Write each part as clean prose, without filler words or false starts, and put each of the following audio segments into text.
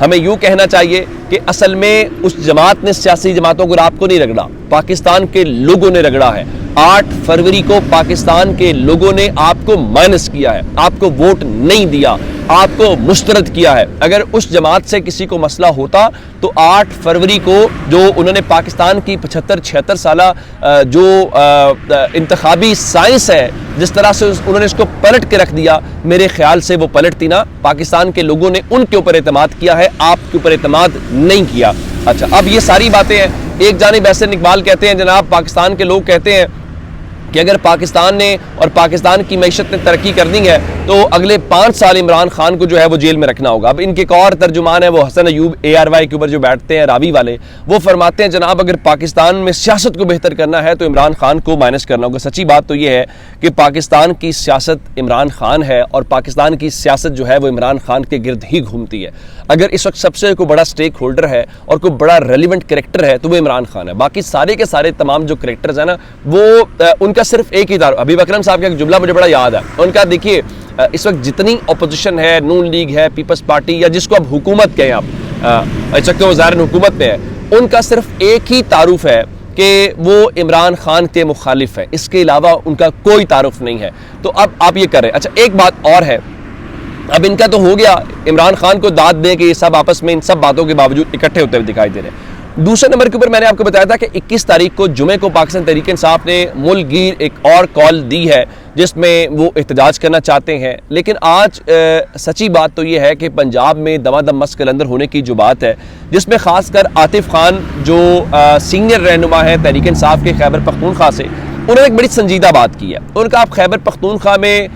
ہمیں یوں کہنا چاہیے کہ اصل میں اس جماعت نے سیاسی جماعتوں کو آپ کو نہیں رگڑا، پاکستان کے لوگوں نے رگڑا ہے۔ 8 فروری کو پاکستان کے لوگوں نے آپ کو مائنس کیا ہے، آپ کو ووٹ نہیں دیا، آپ کو مسترد کیا ہے۔ اگر اس جماعت سے کسی کو مسئلہ ہوتا تو 8 فروری کو جو انہوں نے پاکستان کی 75-76 سالہ جو انتخابی سائنس ہے، جس طرح سے انہوں نے اس کو پلٹ کے رکھ دیا، میرے خیال سے وہ پلٹتی نہ۔ پاکستان کے لوگوں نے ان کے اوپر اعتماد کیا ہے، آپ کے اوپر اعتماد نہیں کیا۔ اچھا، اب یہ ساری باتیں ہیں۔ ایک جانب احسن اقبال کہتے ہیں، جناب پاکستان کے لوگ کہتے ہیں کہ اگر پاکستان نے اور پاکستان کی معیشت نے ترقی کرنی ہے تو اگلے 5 سال عمران خان کو جو ہے وہ جیل میں رکھنا ہوگا۔ اب ان کے ایک اور ترجمان ہے، وہ حسن ایوب ARY کے اوپر جو بیٹھتے ہیں راوی والے، وہ فرماتے ہیں جناب اگر پاکستان میں سیاست کو بہتر کرنا ہے تو عمران خان کو مائنس کرنا ہوگا۔ سچی بات تو یہ ہے کہ پاکستان کی سیاست عمران خان ہے اور پاکستان کی سیاست جو ہے وہ عمران خان کے گرد ہی گھومتی ہے۔ اگر اس وقت سب سے کوئی بڑا سٹیک ہولڈر ہے اور کوئی بڑا ریلیونٹ کریکٹر ہے تو وہ عمران خان ہے۔ باقی سارے کے سارے تمام جو کریکٹرز ہیں نا، وہ ان کا صرف ایک ہی تعارف۔ حبیب اکرم صاحب کا ایک جملہ مجھے بڑا یاد ہے، ان کا دیکھیے اس وقت جتنی اپوزیشن ہے، نون لیگ ہے، پیپلز پارٹی یا جس کو اب حکومت کہیں آپ، اس وقت وہ ظاہر حکومت میں ہے، ان کا صرف ایک ہی تعارف ہے کہ وہ عمران خان کے مخالف ہے، اس کے علاوہ ان کا کوئی تعارف نہیں ہے۔ تو اب آپ یہ کر رہے ہیں۔ اچھا ایک بات اور ہے، اب ان کا تو ہو گیا عمران خان کو داد دیں کہ یہ سب آپس میں ان سب باتوں کے باوجود اکٹھے ہوتے ہوئے دکھائی دے رہے ہیں۔ دوسرے نمبر کے اوپر میں نے آپ کو بتایا تھا کہ 21 تاریخ کو جمعے کو پاکستان تحریک انصاف نے ملک گیر ایک اور کال دی ہے جس میں وہ احتجاج کرنا چاہتے ہیں، لیکن آج سچی بات تو یہ ہے کہ پنجاب میں دمادم مس قلندر ہونے کی جو بات ہے، جس میں خاص کر عاطف خان جو سینئر رہنما ہے تحریک انصاف کے خیبر پختونخوا سے، انہوں نے ایک بڑی سنجیدہ بات کی ہے۔ ان کا آپ خیبر پختونخوا میں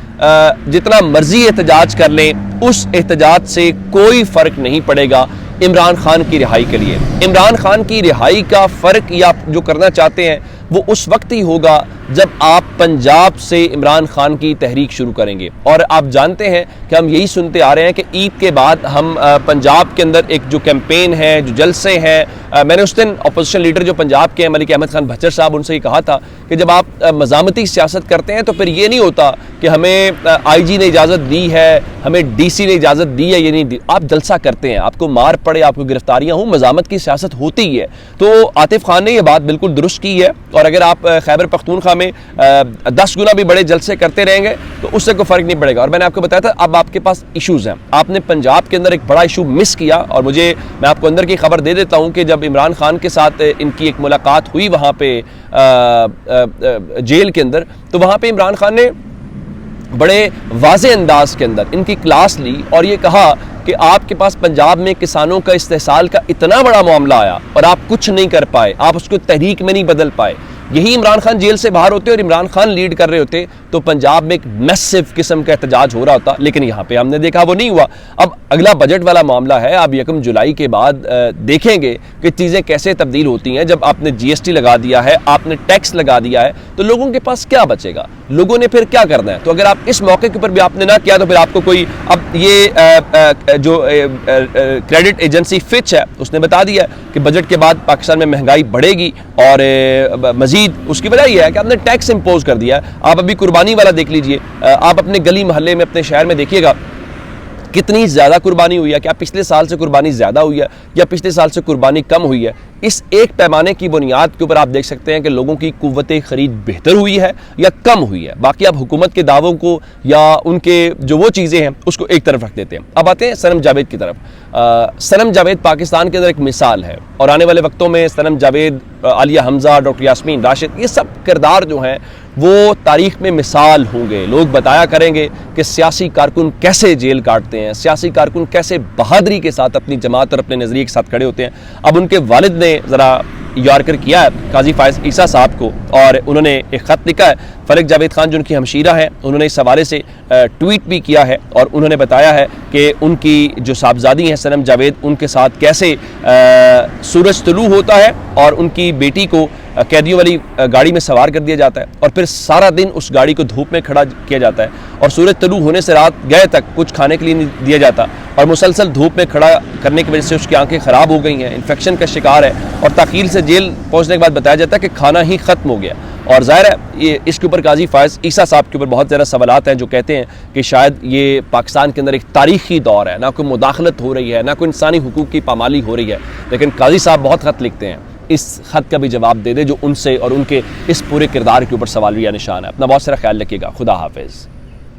جتنا مرضی احتجاج کر لیں، اس احتجاج سے کوئی فرق نہیں پڑے گا عمران خان کی رہائی کے لیے۔ عمران خان کی رہائی کا فرق یا جو کرنا چاہتے ہیں وہ اس وقت ہی ہوگا جب آپ پنجاب سے عمران خان کی تحریک شروع کریں گے۔ اور آپ جانتے ہیں کہ ہم یہی سنتے آ رہے ہیں کہ عید کے بعد ہم پنجاب کے اندر ایک جو کیمپین ہے، جو جلسے ہیں، میں نے اس دن اپوزیشن لیڈر جو پنجاب کے ہیں ملک احمد خان بھچر صاحب، ان سے یہ کہا تھا کہ جب آپ مزاحمتی سیاست کرتے ہیں تو پھر یہ نہیں ہوتا کہ ہمیں IG نے اجازت دی ہے، ہمیں DC نے اجازت دی ہے، یہ نہیں دی۔ آپ جلسہ کرتے ہیں، آپ کو مار پڑے، آپ کو گرفتاریاں ہوں، مزاحمت کی سیاست ہوتی ہے۔ تو عاطف خان نے یہ بات بالکل درست کی ہے، اور اگر آپ خیبر پختونخوا میں 10 گنا بھی بڑے جلسے کرتے رہیں گے تو اس سے کوئی فرق نہیں پڑے گا۔ اور میں نے آپ کو بتایا تھا اب آپ کے پاس ایشوز ہیں، آپ نے پنجاب کے اندر ایک بڑا ایشو مس کیا، اور میں آپ کو اندر کی خبر دے دیتا ہوں کہ جب عمران خان کے ساتھ ان کی ایک ملاقات ہوئی وہاں پہ جیل کے اندر، تو وہاں پہ عمران خان نے بڑے واضح انداز کے اندر ان کی کلاس لی اور یہ کہا کہ آپ کے پاس پنجاب میں کسانوں کا استحصال کا اتنا بڑا معاملہ آیا اور آپ کچھ نہیں کر پائے، آپ اس کو تحریک میں نہیں بدل پائے۔ یہی عمران خان جیل سے باہر ہوتے اور عمران خان لیڈ کر رہے ہوتے تو پنجاب میں ایک میسو قسم کا احتجاج ہو رہا ہوتا، لیکن یہاں پہ ہم نے دیکھا وہ نہیں ہوا۔ اب اگلا بجٹ والا معاملہ ہے، آپ 1 جولائی کے بعد دیکھیں گے کہ چیزیں کیسے تبدیل ہوتی ہیں۔ جب آپ نے GST لگا دیا ہے، آپ نے ٹیکس لگا دیا ہے، تو لوگوں کے پاس کیا بچے گا؟ لوگوں نے پھر کیا کرنا ہے؟ تو اگر آپ اس موقع کے اوپر بھی آپ نے نہ کیا تو پھر آپ کو کوئی، اب یہ جو کریڈٹ ایجنسی فچ ہے اس نے بتا دیا کہ بجٹ کے بعد پاکستان میں مہنگائی بڑھے گی، اور مزید اس کی وجہ یہ ہے کہ آپ نے ٹیکس امپوز کر دیا ہے۔ آپ ابھی قربانی والا دیکھ لیجئے، آپ اپنے گلی محلے میں اپنے شہر میں دیکھیے گا کتنی زیادہ قربانی ہوئی ہے، کیا پچھلے سال سے قربانی زیادہ ہوئی ہے یا پچھلے سال سے قربانی کم ہوئی ہے؟ اس ایک پیمانے کی بنیاد کے اوپر آپ دیکھ سکتے ہیں کہ لوگوں کی قوت خرید بہتر ہوئی ہے یا کم ہوئی ہے۔ باقی آپ حکومت کے دعووں کو یا ان کے جو وہ چیزیں ہیں اس کو ایک طرف رکھ دیتے ہیں۔ اب آتے ہیں صنم جاوید کی طرف۔ صنم جاوید پاکستان کے اندر ایک مثال ہے، اور آنے والے وقتوں میں صنم جاوید، عالیہ حمزہ، ڈاکٹر یاسمین راشد، یہ سب کردار جو ہیں وہ تاریخ میں مثال ہوں گے۔ لوگ بتایا کریں گے کہ سیاسی کارکن کیسے جیل کاٹتے ہیں، سیاسی کارکن کیسے بہادری کے ساتھ اپنی جماعت اور اپنے نظریے کے ساتھ کھڑے ہوتے ہیں۔ اب ان کے والد نے ذرا یارکر کیا ہے قاضی فائز عیسیٰ صاحب کو، اور انہوں نے ایک خط لکھا ہے۔ فلک جاوید خان جو ان کی ہمشیرہ ہیں، انہوں نے اس حوالے سے ٹویٹ بھی کیا ہے، اور انہوں نے بتایا ہے کہ ان کی جو صاحبزادی ہیں صنم جاوید، ان کے ساتھ کیسے سورج طلوع ہوتا ہے اور ان کی بیٹی کو قیدیوں والی گاڑی میں سوار کر دیا جاتا ہے، اور پھر سارا دن اس گاڑی کو دھوپ میں کھڑا کیا جاتا ہے، اور سورج طلوع ہونے سے رات گئے تک کچھ کھانے کے لیے نہیں دیا جاتا، اور مسلسل دھوپ میں کھڑا کرنے کی وجہ سے اس کی آنکھیں خراب ہو گئی ہیں، انفیکشن کا شکار ہے، اور تاخیر سے جیل پہنچنے کے بعد بتایا جاتا ہے کہ کھانا ہی ختم ہو گیا۔ اور ظاہر ہے یہ اس کے اوپر قاضی فائز عیسیٰ صاحب کے اوپر بہت زیادہ سوالات ہیں جو کہتے ہیں کہ شاید یہ پاکستان کے اندر ایک تاریخی دور ہے، نہ کوئی مداخلت ہو رہی ہے، نہ کوئی انسانی حقوق کی پامالی ہو رہی ہے، لیکن قاضی صاحب بہت خط لکھتے ہیں، اس خط کا بھی جواب دے دے جو ان سے اور ان کے اس پورے کردار کے اوپر سوالیہ نشان ہے۔ اپنا بہت سارا خیال رکھیے گا، خدا حافظ۔